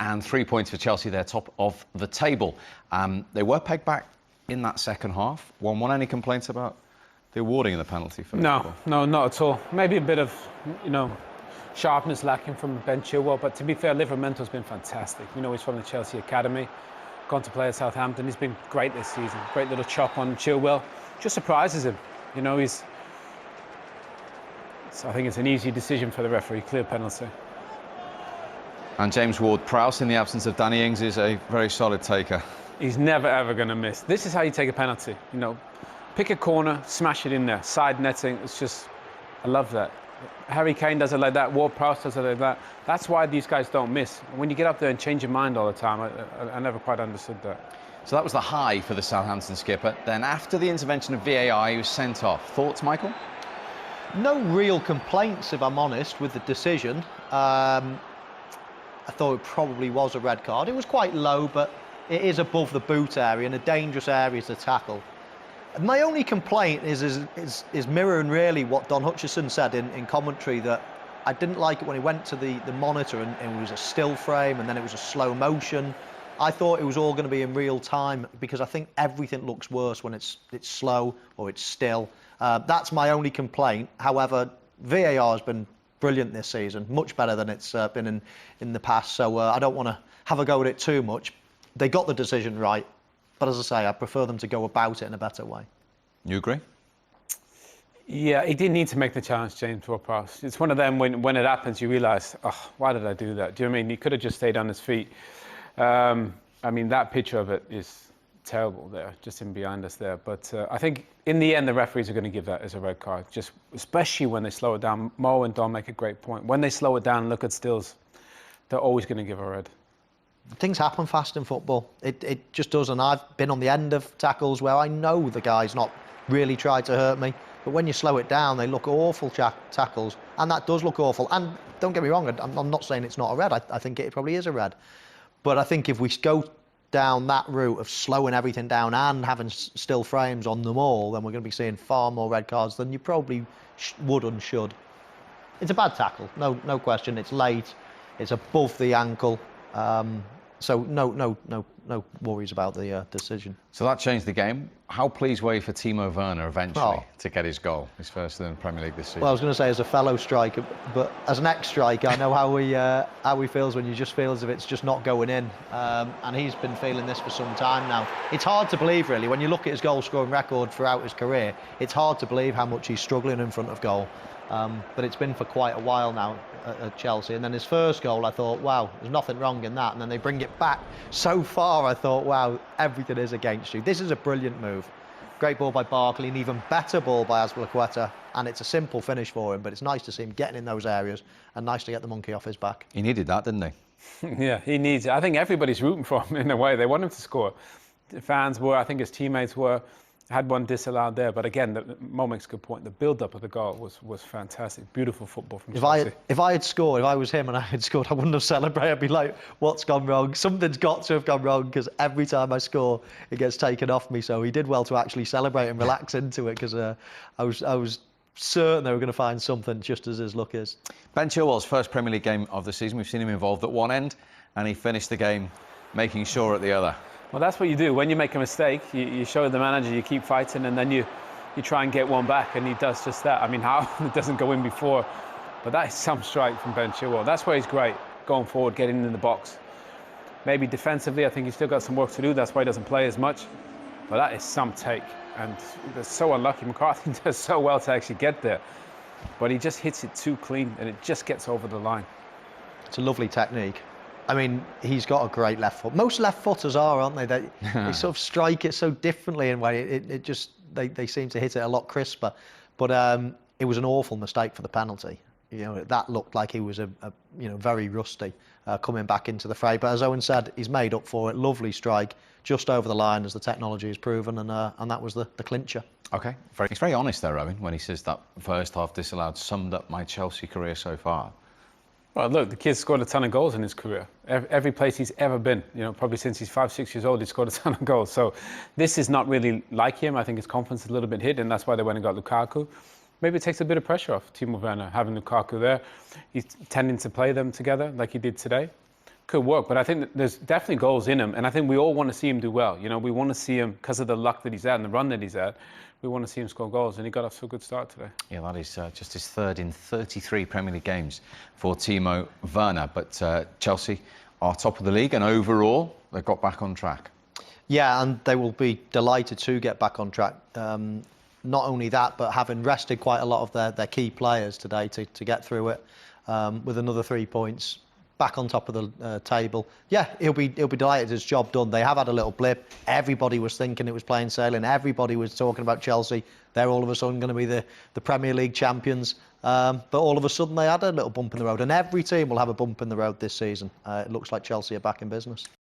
and 3 points for Chelsea. They're top of the table. They were pegged back in that second half. One, any complaints about the awarding of the penalty? For no, not at all. Maybe a bit of, sharpness lacking from Ben Chilwell, but to be fair, Livermento's been fantastic. He's from the Chelsea Academy, gone to play at Southampton. He's been great this season. Great little chop on Chilwell. Just surprises him. So I think it's an easy decision for the referee, clear penalty. And James Ward-Prowse, in the absence of Danny Ings, is a very solid taker. He's never, ever going to miss. This is how you take a penalty. Pick a corner, smash it in there. Side netting, it's just, I love that. Harry Kane does it like that, Ward-Prowse does it like that. That's why these guys don't miss. When you get up there and change your mind all the time, I never quite understood that. So that was the high for the Southampton skipper. Then after the intervention of VAR, he was sent off. Thoughts, Michael? No real complaints, if I'm honest, with the decision. I thought it probably was a red card. It was quite low, but it is above the boot area and a dangerous area to tackle. My only complaint is mirroring really what Don Hutchison said in commentary, that I didn't like it when he went to the monitor and it was a still frame and then it was a slow motion. I thought it was all going to be in real time, because I think everything looks worse when it's slow or it's still. That's my only complaint. However, VAR has been brilliant this season, much better than it's been in the past, so I don't want to have a go at it too much. They got the decision right, but as I say, I prefer them to go about it in a better way. You agree? Yeah, he didn't need to make the challenge, James Ward-Prowse. It's one of them, when it happens, you realise, oh, why did I do that? Do you know what I mean? He could have just stayed on his feet. That picture of it is terrible there, just in behind us there. But I think in the end, the referees are going to give that as a red card, just especially when they slow it down. Mo and Don make a great point. When they slow it down and look at stills, they're always going to give a red. Things happen fast in football. It just does, and I've been on the end of tackles where I know the guy's not really tried to hurt me, but when you slow it down, they look awful tackles, and that does look awful. And don't get me wrong, I'm not saying it's not a red. I think it probably is a red. But I think if we go down that route of slowing everything down and having still frames on them all, then we're going to be seeing far more red cards than you probably would and should. It's a bad tackle, no question. It's late, it's above the ankle, so no worries about the decision. So that changed the game. How pleased were you for Timo Werner eventually to get his goal, his first in the Premier League this season? Well, I was going to say as a fellow striker, but as an ex-striker, I know how he feels when you just feel as if it's just not going in. And he's been feeling this for some time now. It's hard to believe, really, when you look at his goal-scoring record throughout his career. It's hard to believe how much he's struggling in front of goal. But it's been for quite a while now at Chelsea. And then his first goal, I thought, wow, there's nothing wrong in that. And then they bring it back so far, I thought, wow, everything is against you. This is a brilliant move. Great ball by Barkley, an even better ball by Azpilicueta. And it's a simple finish for him, but it's nice to see him getting in those areas and nice to get the monkey off his back. He needed that, didn't he? Yeah, he needs it. I think everybody's rooting for him in a way. They want him to score. The fans were, I think his teammates were. Had one disallowed there, but again, Mo makes a good point. The build-up of the goal was fantastic. Beautiful football from Chelsea. If I had scored, if I was him and I had scored, I wouldn't have celebrated. I'd be like, what's gone wrong? Something's got to have gone wrong, because every time I score, it gets taken off me. So he did well to actually celebrate and relax into it, because I was certain they were going to find something, just as his luck is. Ben Chilwell's first Premier League game of the season. We've seen him involved at one end, and he finished the game making sure at the other. Well, that's what you do. When you make a mistake, you show the manager, you keep fighting, and then you try and get one back, and he does just that. I mean, how it doesn't go in before, but that is some strike from Ben Chilwell. That's where he's great, going forward, getting in the box. Maybe defensively, I think he's still got some work to do. That's why he doesn't play as much, but that is some take, and they're so unlucky. McCarthy does so well to actually get there, but he just hits it too clean, and it just gets over the line. It's a lovely technique. I mean, he's got a great left foot. Most left footers are, aren't they? They sort of strike it so differently in a way. It just they seem to hit it a lot crisper. But it was an awful mistake for the penalty. That looked like he was very rusty coming back into the fray. But as Owen said, he's made up for it. Lovely strike, just over the line, as the technology has proven, and that was the clincher. Okay, he's very honest there, Owen, when he says that first half disallowed summed up my Chelsea career so far. Well, look, the kid's scored a ton of goals in his career. Every place he's ever been, probably since he's 5-6 years old, he's scored a ton of goals. So this is not really like him. I think his confidence is a little bit hit, and that's why they went and got Lukaku. Maybe it takes a bit of pressure off Timo Werner, having Lukaku there. He's tending to play them together like he did today. could work, but I think that there's definitely goals in him, and I think we all want to see him do well. You know, we want to see him, because of the luck that he's at and the run that he's at, we want to see him score goals, and he got off to a good start today. Yeah, that is just his third in 33 Premier League games for Timo Werner. But Chelsea are top of the league, and overall, they got back on track. Yeah, and they will be delighted to get back on track. Not only that, but having rested quite a lot of their key players today to get through it with another 3 points. Back on top of the table. Yeah, he'll be delighted. His job done. They have had a little blip. Everybody was thinking it was plain sailing. Everybody was talking about Chelsea. They're all of a sudden going to be the Premier League champions. But all of a sudden they had a little bump in the road. And every team will have a bump in the road this season. It looks like Chelsea are back in business.